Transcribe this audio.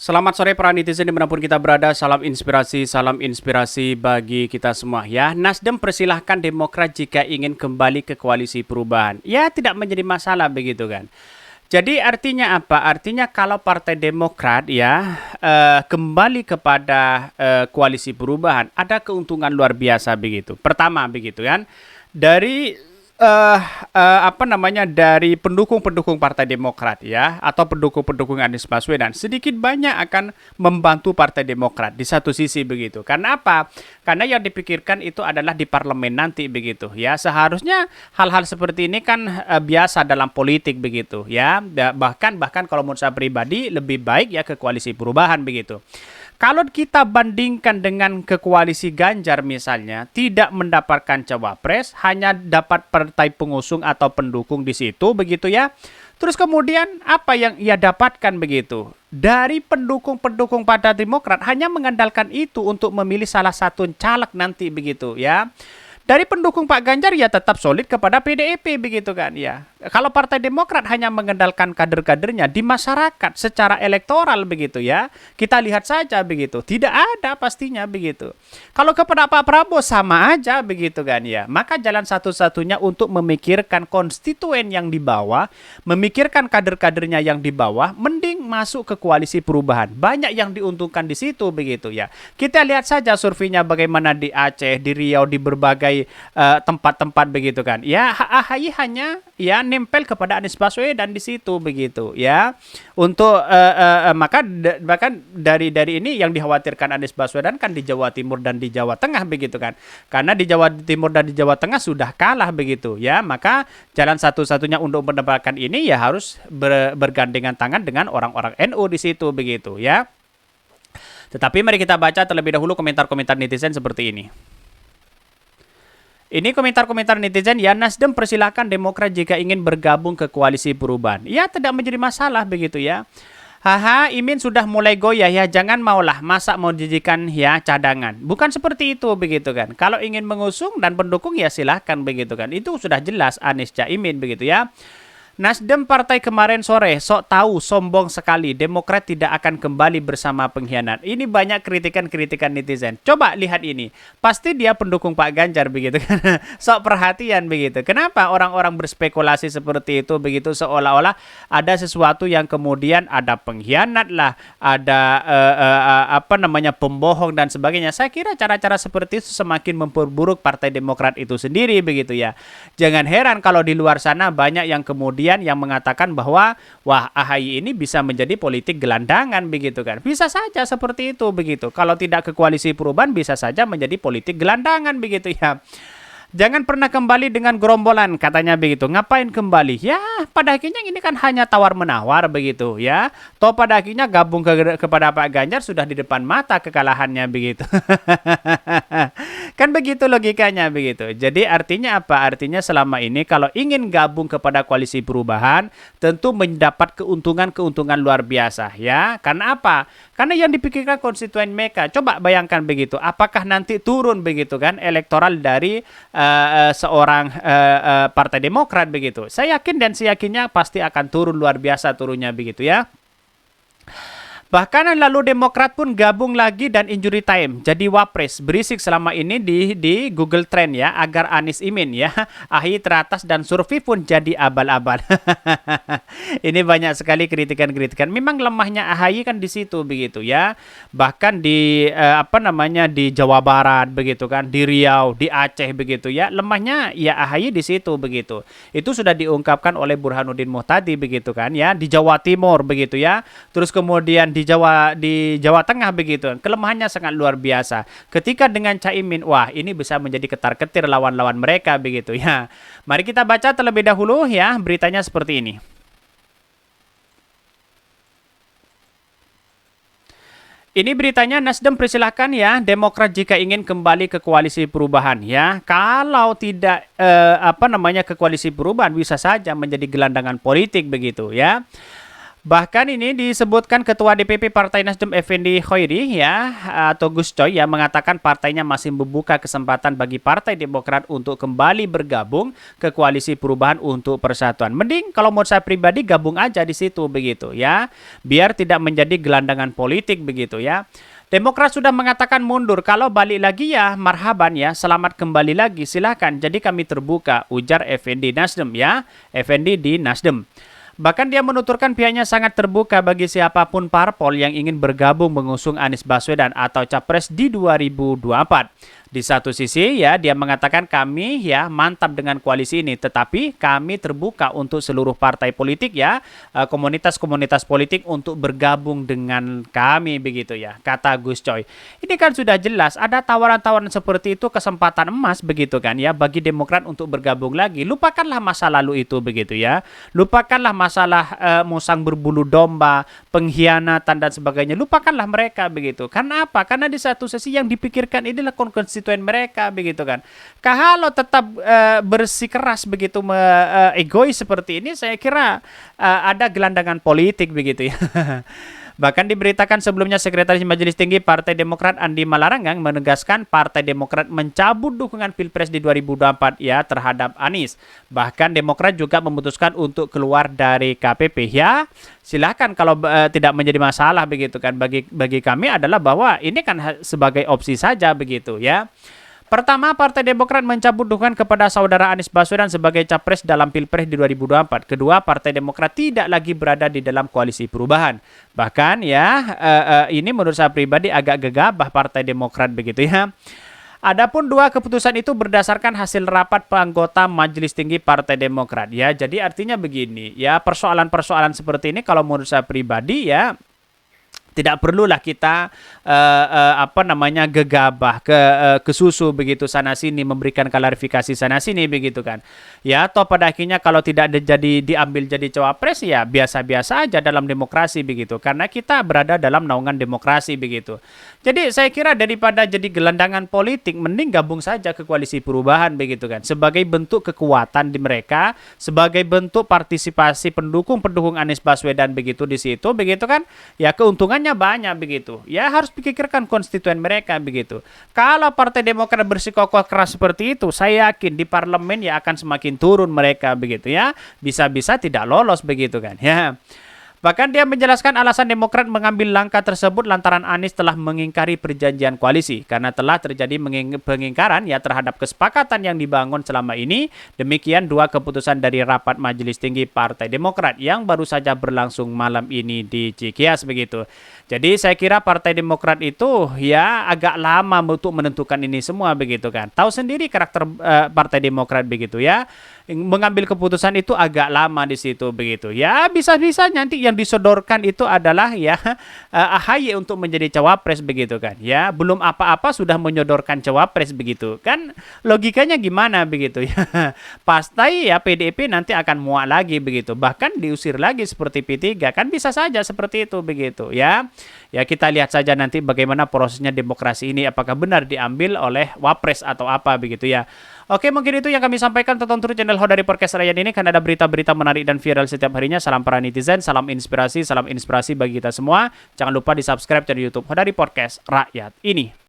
Selamat sore para netizen dimanapun kita berada, salam inspirasi bagi kita semua ya. Nasdem persilahkan Demokrat jika ingin kembali ke koalisi perubahan. Ya tidak menjadi masalah begitu kan. Jadi artinya apa? Artinya kalau Partai Demokrat ya kembali kepada koalisi perubahan ada keuntungan luar biasa begitu. Pertama begitu kan. Dari dari pendukung-pendukung Partai Demokrat ya atau pendukung-pendukung Anies Baswedan sedikit banyak akan membantu Partai Demokrat di satu sisi begitu. Karena apa? Karena yang dipikirkan itu adalah di parlemen nanti begitu ya. Seharusnya hal-hal seperti ini kan biasa dalam politik begitu ya. Bahkan kalau menurut saya pribadi lebih baik ya ke koalisi perubahan begitu. Kalau kita bandingkan dengan ke koalisi Ganjar misalnya, tidak mendapatkan cawapres, hanya dapat partai pengusung atau pendukung di situ, begitu ya. Terus kemudian apa yang ia dapatkan begitu? Dari pendukung-pendukung Partai Demokrat hanya mengandalkan itu untuk memilih salah satu caleg nanti begitu ya. Dari pendukung Pak Ganjar ya tetap solid kepada PDIP begitu kan ya. Kalau Partai Demokrat hanya mengandalkan kader-kadernya di masyarakat secara elektoral begitu ya. Kita lihat saja begitu. Tidak ada pastinya begitu. Kalau kepada Pak Prabowo sama aja begitu kan ya. Maka jalan satu-satunya untuk memikirkan konstituen yang di bawah, memikirkan kader-kadernya yang di bawah, mending masuk ke koalisi perubahan. Banyak yang diuntungkan di situ begitu ya. Kita lihat saja surveinya bagaimana di Aceh, di Riau, di berbagai tempat-tempat begitu kan. Ya AHY hanya ya nempel kepada Anies Baswedan di situ begitu ya. Untuk bahkan dari ini yang dikhawatirkan Anies Baswedan kan di Jawa Timur dan di Jawa Tengah begitu kan. Karena di Jawa Timur dan di Jawa Tengah sudah kalah begitu ya. Maka jalan satu-satunya untuk mendapatkan ini ya harus bergandengan tangan dengan orang-orang NU di situ begitu ya. Tetapi mari kita baca terlebih dahulu komentar-komentar netizen seperti ini. Ini komentar-komentar netizen, ya Nasdem persilahkan Demokrat jika ingin bergabung ke koalisi perubahan. Ya tidak menjadi masalah begitu ya. Haha, Imin sudah mulai goyah ya, jangan maulah, masa mau dijadikan ya cadangan. Bukan seperti itu begitu kan. Kalau ingin mengusung dan pendukung ya silahkan begitu kan. Itu sudah jelas Anies Caimin begitu ya. Nasdem partai kemarin sore, sok tahu sombong sekali, Demokrat tidak akan kembali bersama pengkhianat. Ini banyak kritikan-kritikan netizen. Coba lihat ini, pasti dia pendukung Pak Ganjar begitu kan. Sok perhatian begitu. Kenapa orang-orang berspekulasi seperti itu begitu seolah-olah ada sesuatu yang kemudian ada pengkhianat lah, ada pembohong dan sebagainya. Saya kira cara-cara seperti itu semakin memperburuk Partai Demokrat itu sendiri begitu ya. Jangan heran kalau di luar sana banyak yang kemudian yang mengatakan bahwa wah AHY ini bisa menjadi politik gelandangan begitu kan. Bisa saja seperti itu begitu. Kalau tidak ke koalisi perubahan bisa saja menjadi politik gelandangan begitu ya. Jangan pernah kembali dengan gerombolan katanya begitu. Ngapain kembali? Ya pada akhirnya ini kan hanya tawar-menawar begitu ya. Toh pada akhirnya gabung kepada Pak Ganjar sudah di depan mata kekalahannya begitu. Kan begitu logikanya begitu. Jadi artinya apa? Artinya selama ini kalau ingin gabung kepada koalisi perubahan tentu mendapat keuntungan-keuntungan luar biasa ya. Karena apa? Karena yang dipikirkan konstituen mereka. Coba bayangkan begitu. Apakah nanti turun begitu kan elektoral dari seorang Partai Demokrat begitu. Saya yakin dan seyakinnya pasti akan turun luar biasa turunnya begitu ya. Bahkan lalu Demokrat pun gabung lagi dan injury time jadi wapres berisik selama ini di Google Trend ya agar Anies Imin ya AHY teratas dan survei pun jadi abal-abal. Ini banyak sekali kritikan-kritikan. Memang lemahnya AHY kan di situ begitu ya. Bahkan di di Jawa Barat begitu kan, di Riau, di Aceh begitu ya. Lemahnya ya AHY di situ begitu. Itu sudah diungkapkan oleh Burhanuddin Muhtadi begitu kan ya, di Jawa Timur begitu ya. Terus kemudian di Jawa Tengah begitu. Kelemahannya sangat luar biasa. Ketika dengan Caimin, wah ini bisa menjadi ketar-ketir lawan-lawan mereka begitu ya. Mari kita baca terlebih dahulu ya beritanya seperti ini. Ini beritanya Nasdem persilahkan ya Demokrat jika ingin kembali ke koalisi perubahan ya. Kalau tidak ke koalisi perubahan bisa saja menjadi gelandangan politik begitu ya. Bahkan ini disebutkan Ketua DPP Partai Nasdem Effendi Khoiri ya atau Gus Coy yang mengatakan partainya masih membuka kesempatan bagi Partai Demokrat untuk kembali bergabung ke Koalisi Perubahan untuk Persatuan. Mending kalau menurut saya pribadi gabung aja di situ begitu ya. Biar tidak menjadi gelandangan politik begitu ya. Demokrat sudah mengatakan mundur. Kalau balik lagi ya marhaban ya, selamat kembali lagi silakan. Jadi kami terbuka, ujar Effendi Nasdem ya. Effendi di Nasdem. Bahkan dia menuturkan pihaknya sangat terbuka bagi siapapun parpol yang ingin bergabung mengusung Anies Baswedan atau Capres di 2024. Di satu sisi ya dia mengatakan kami ya mantap dengan koalisi ini, tetapi kami terbuka untuk seluruh partai politik ya, komunitas-komunitas politik untuk bergabung dengan kami begitu ya, kata Gus Coy. Ini kan sudah jelas ada tawaran-tawaran seperti itu, kesempatan emas begitu kan ya bagi Demokrat untuk bergabung lagi. Lupakanlah masa lalu itu begitu ya. Lupakanlah masalah musang berbulu domba, pengkhianatan dan sebagainya. Lupakanlah mereka begitu. Karena apa? Karena di satu sisi yang dipikirkan inilah konstituen mereka begitu kan. Kalau tetap bersikeras begitu egois seperti ini, saya kira ada gelandangan politik begitu ya. Bahkan diberitakan sebelumnya Sekretaris Majelis Tinggi Partai Demokrat Andi Malaranggang menegaskan Partai Demokrat mencabut dukungan Pilpres di 2024 ya terhadap Anies. Bahkan Demokrat juga memutuskan untuk keluar dari KPP ya. Silakan kalau tidak menjadi masalah begitu kan. Bagi kami adalah bahwa ini kan sebagai opsi saja begitu ya. Pertama, Partai Demokrat mencabut dukungan kepada saudara Anies Baswedan sebagai capres dalam Pilpres di 2024. Kedua, Partai Demokrat tidak lagi berada di dalam koalisi perubahan. Bahkan ya, ini menurut saya pribadi agak gegabah Partai Demokrat begitu ya. Adapun dua keputusan itu berdasarkan hasil rapat anggota Majelis Tinggi Partai Demokrat ya. Jadi artinya begini, ya persoalan-persoalan seperti ini kalau menurut saya pribadi ya tidak perlulah kita gegabah ke susu begitu sana sini memberikan klarifikasi sana sini begitu kan. Ya atau pada akhirnya kalau tidak diambil jadi cawapres ya biasa-biasa aja dalam demokrasi begitu. Karena kita berada dalam naungan demokrasi begitu. Jadi saya kira daripada jadi gelandangan politik mending gabung saja ke koalisi perubahan begitu kan. Sebagai bentuk kekuatan di mereka, sebagai bentuk partisipasi pendukung Anies Baswedan begitu di situ begitu kan. Ya keuntungan banyak begitu. Ya harus pikirkan konstituen mereka begitu. Kalau Partai Demokrat bersikukuh keras seperti itu, saya yakin di parlemen ya akan semakin turun mereka begitu ya. Bisa-bisa tidak lolos begitu kan. Ya. Bahkan dia menjelaskan alasan Demokrat mengambil langkah tersebut lantaran Anies telah mengingkari perjanjian koalisi karena telah terjadi pengingkaran ya terhadap kesepakatan yang dibangun selama ini. Demikian dua keputusan dari rapat Majelis Tinggi Partai Demokrat yang baru saja berlangsung malam ini di Cikias begitu. Jadi saya kira Partai Demokrat itu ya agak lama untuk menentukan ini semua begitu kan. Tahu sendiri karakter Partai Demokrat begitu ya. Mengambil keputusan itu agak lama di situ begitu. Ya bisa-bisa nanti yang disodorkan itu adalah ya AHY untuk menjadi cawapres begitu kan. Ya belum apa-apa sudah menyodorkan cawapres begitu. Kan logikanya gimana begitu ya. Pasti ya PDIP nanti akan muak lagi begitu. Bahkan diusir lagi seperti P3 kan bisa saja seperti itu begitu ya. Ya kita lihat saja nanti bagaimana prosesnya demokrasi ini apakah benar diambil oleh wapres atau apa begitu ya. Oke, mungkin itu yang kami sampaikan. Tonton terus channel Hodari Podcast Rakyat ini kan ada berita-berita menarik dan viral setiap harinya. Salam para netizen, salam inspirasi bagi kita semua. Jangan lupa di-subscribe channel YouTube Hodari Podcast Rakyat ini.